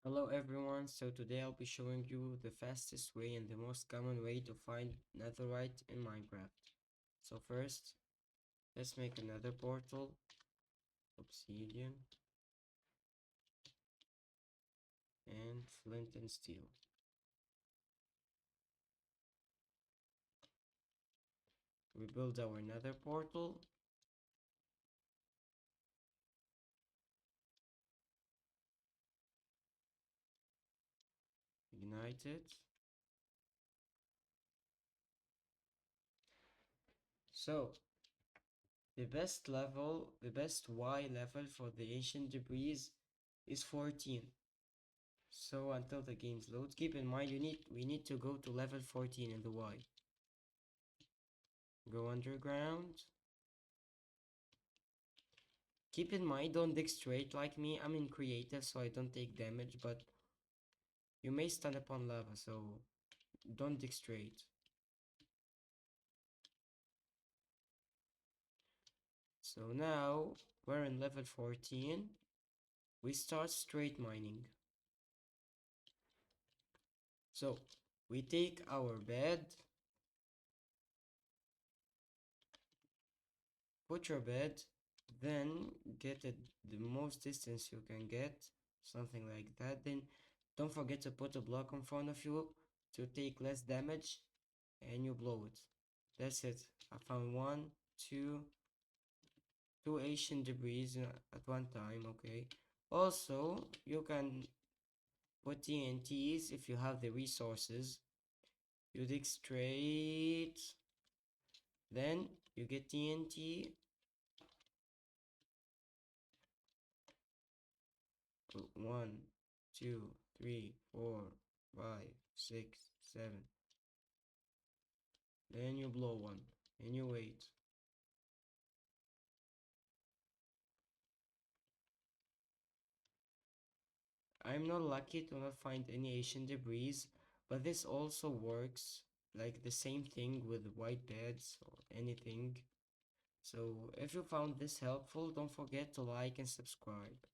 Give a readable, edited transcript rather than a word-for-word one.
Hello everyone, so today I'll be showing you the fastest way and the most common way to find netherite in Minecraft. So first, let's make another portal, obsidian, and flint and steel. We build our nether portal, ignite it. So, the best Y level for the ancient debris is 14. So until the game loads, keep in mind we need to go to level 14 in the Y. Go underground. Keep in mind, don't dig straight like me. I'm in creative, so I don't take damage, but you may stand upon lava, so don't dig straight. So now we're in level 14. We start straight mining. So we take our bed, put your bed, then get it the most distance you can get, something like that. Then don't forget to put a block in front of you to take less damage, and you blow it. That's it. I found one, two Asian debris at one time. Okay, also you can put TNTs if you have the resources. You dig straight, then you get TNT. One, two, three, four, 5, 6, 7. Then you blow one and you wait. I'm not lucky to not find any Asian debris, but this also works like the same thing with white beds or anything. So if you found this helpful, don't forget to like and subscribe.